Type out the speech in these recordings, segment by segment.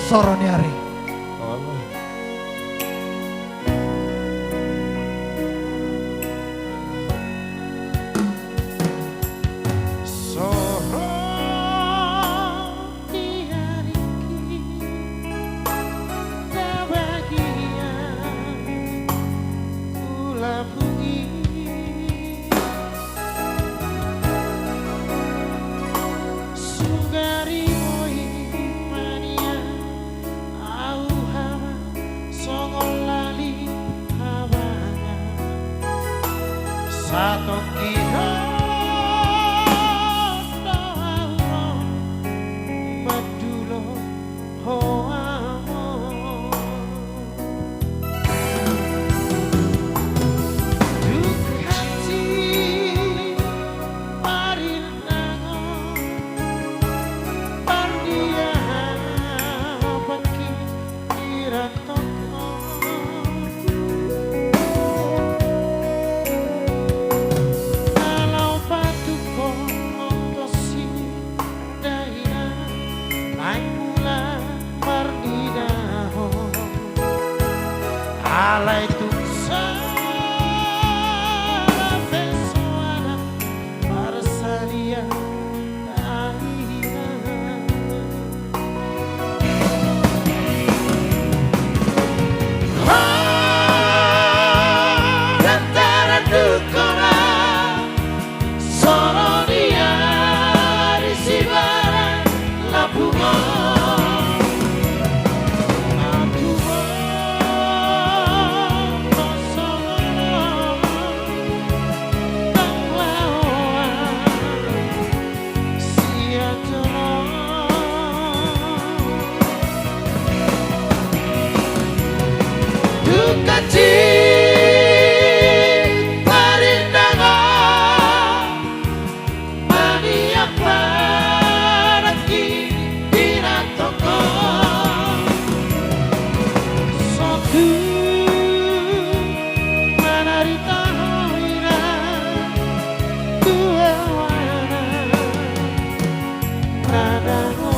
Soroniari. Satu kira madulo alay tuksa pesona parsalia antara dukora Soronia risibara lapungo Dukaci parindangan maniak paraki diratoko sotu manarita hoira dua wana nadago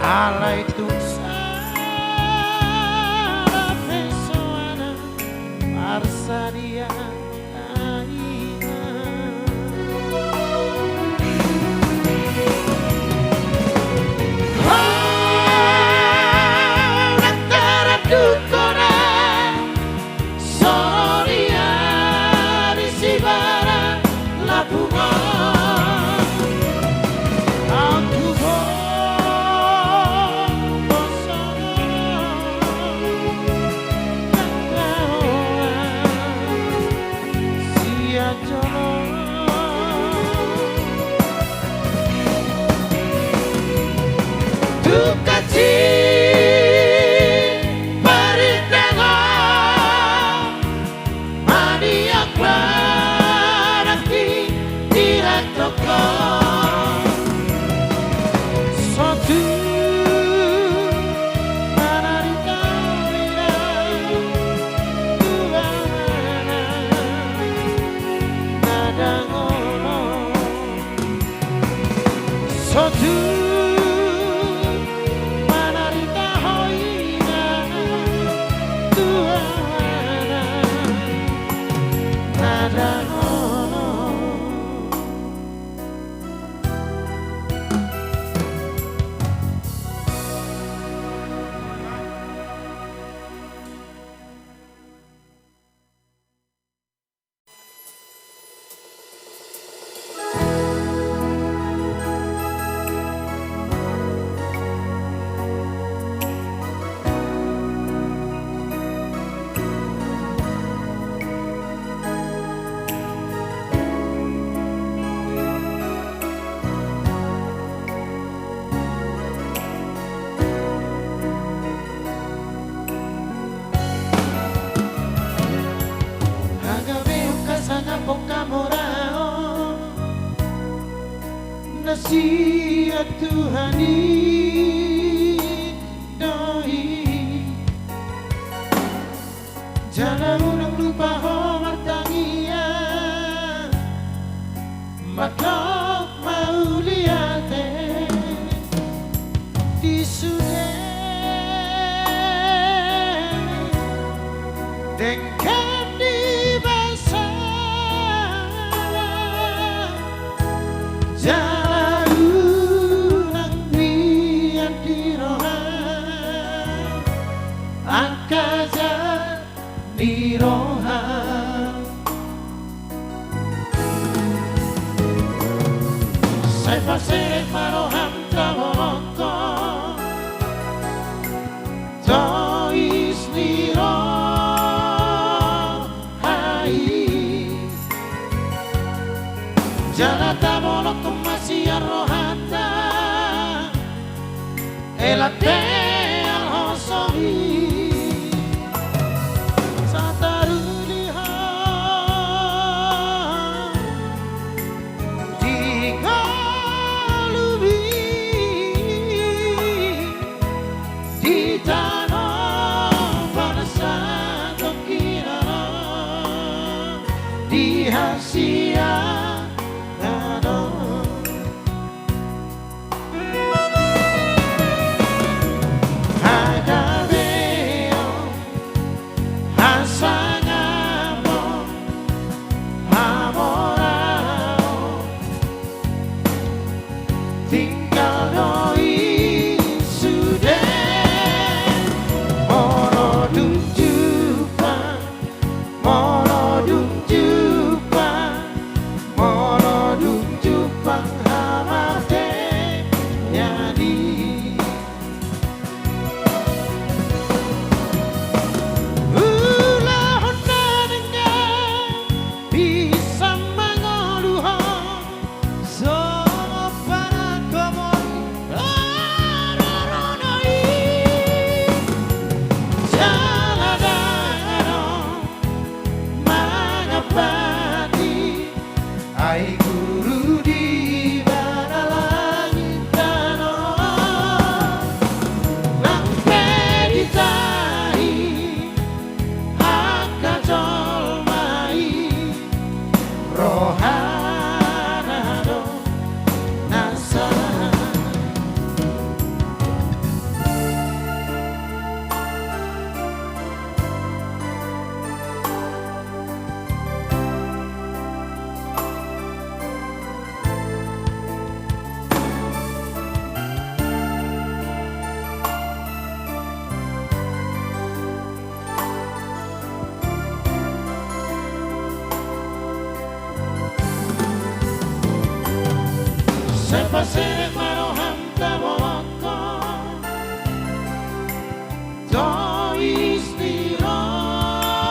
alay tuksa pesona parsadia antara dukora Soronia risibara lapungo Dukaci parindangan maniak paraki diratoko sotu manarita hoira dua nadago sotu sia Tuhan doi jangan unang lupa homar tangia makok mau lihat di sudah dengkan di basa jalan unang lihat di rohan akaja di rohan saya pasir maroham taboloko tois di rohai jalan taboloko masih rohata elate al-hosohi Sia nano ada beo hasangamo amorao tinggal doi sudah morodung jumpa morodung Ai guru di mana langit tanah lampe ditahi akan jolmai rohanado nasa sepasir maroham taboloko tois di rohai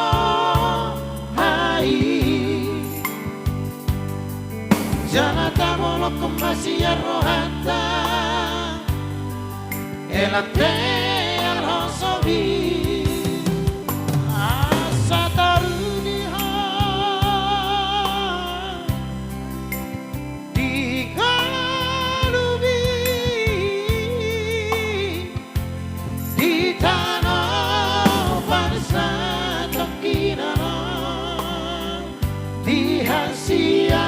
jalan taboloko masih rohata elate al-hosobi asa taruniha Sia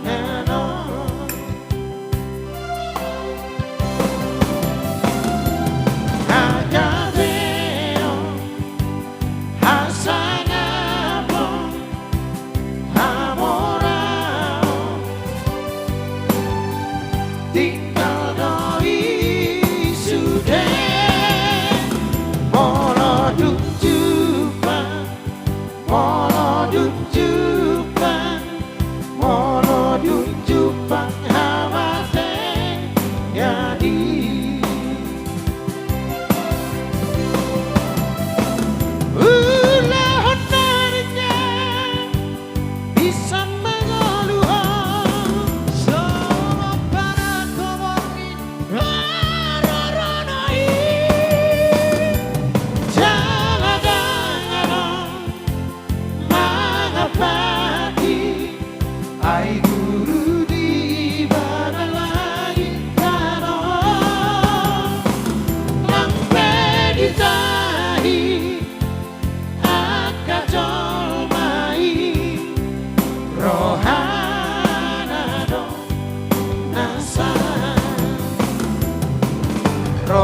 nano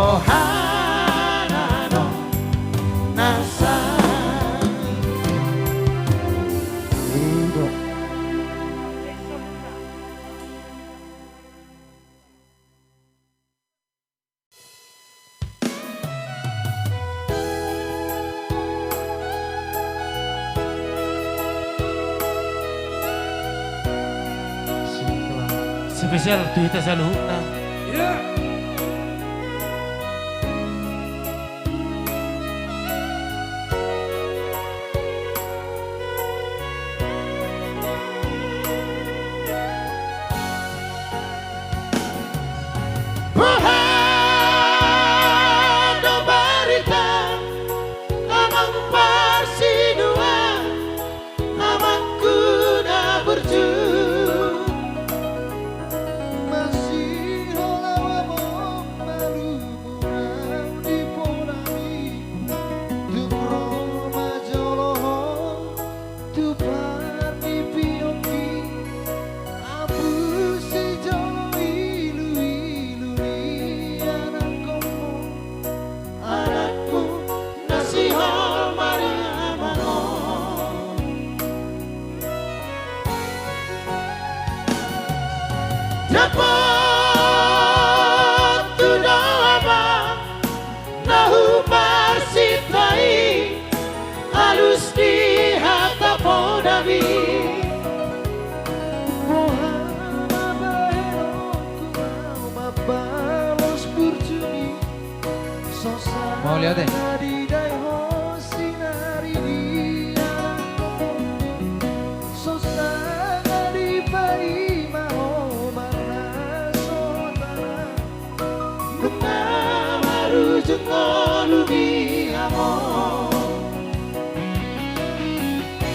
rohana no nasa spesial duitnya saya luhut nah. ya. Bahado barita amang parsidua amang kuda berjun masih olawa mong malumurang di porami tumro majoloho tupar di pioki abu si jolo ilu ni anakku nasihol mariamano dapat tudama nahu parsitai halus di hata podabi mohama baherongku mabalos burjuni sosana Mau lihat deh. di daiho sinari di sosana di pai maho marna sotana bunga marujung ngolubi amo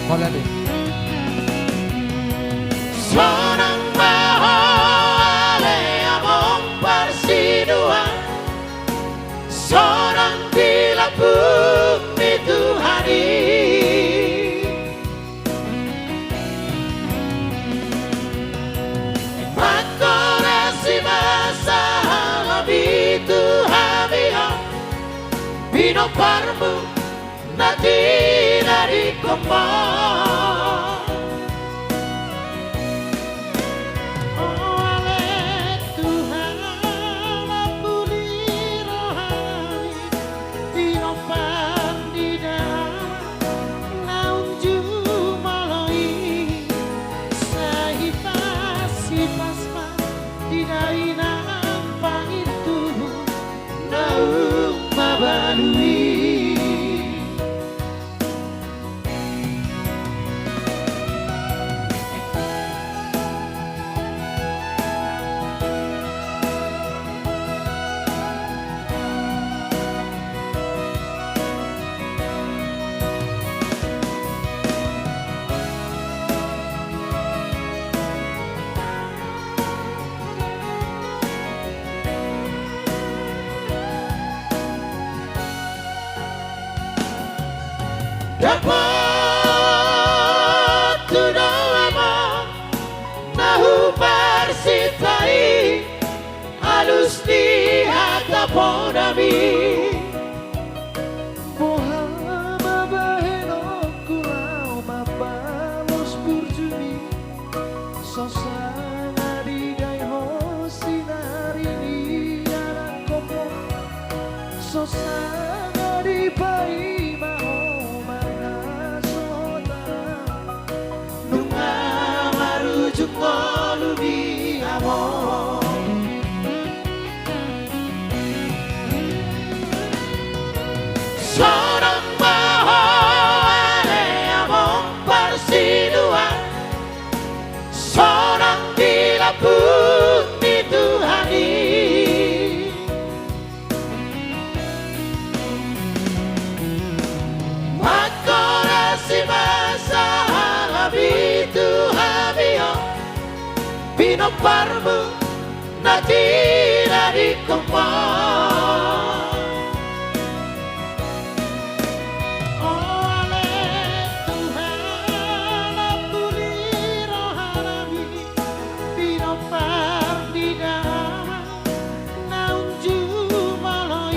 Mau lihat deh. Sonang baho ale among parsidua Sonang dilapung di Tuhani Makorasi masalah bitu habia Bino parmu nanti dari kembang Oh ale Tuhan ampuni rohani Bino pandida naunju maloi Sahipasi pasma didai nampang itu naung mabalui dapat sudah lama nahu parsitai halus di hata podami mohama bahenokku lau mabalos burjuni sosana di daiho sinari di anak komo sosana di pai Ngolubi amo Sonang baho ale among parsidua Sonang dilapun di Tuhani Makorasi masalah bitu habio Bino parmu nanti dari kembang Oh ale Tuhan ampuni rohani Bino pandida naunju maloi